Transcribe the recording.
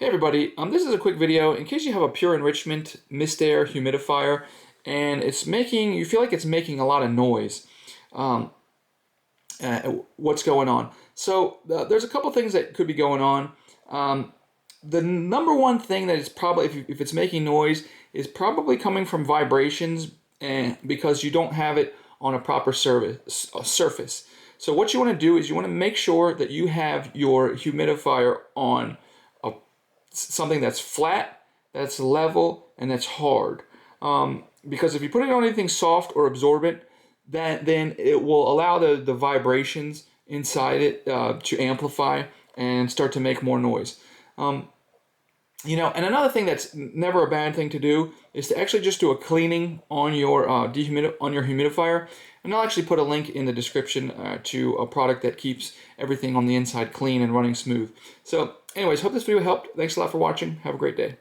Hey everybody, this is a quick video in case you have a pure enrichment MistAire humidifier and you feel like it's making a lot of noise. What's going on? So there's a couple things that could be going on. The number one thing that is probably, if it's making noise, is probably coming from vibrations and because you don't have it on a proper surface. So what you want to do is you want to make sure that you have your humidifier on something that's flat, that's level, and that's hard. Because if you put it on anything soft or absorbent, then it will allow the vibrations inside it to amplify and start to make more noise. And another thing that's never a bad thing to do is to actually just do a cleaning on your humidifier. And I'll actually put a link in the description to a product that keeps everything on the inside clean and running smooth. So anyways, hope this video helped. Thanks a lot for watching. Have a great day.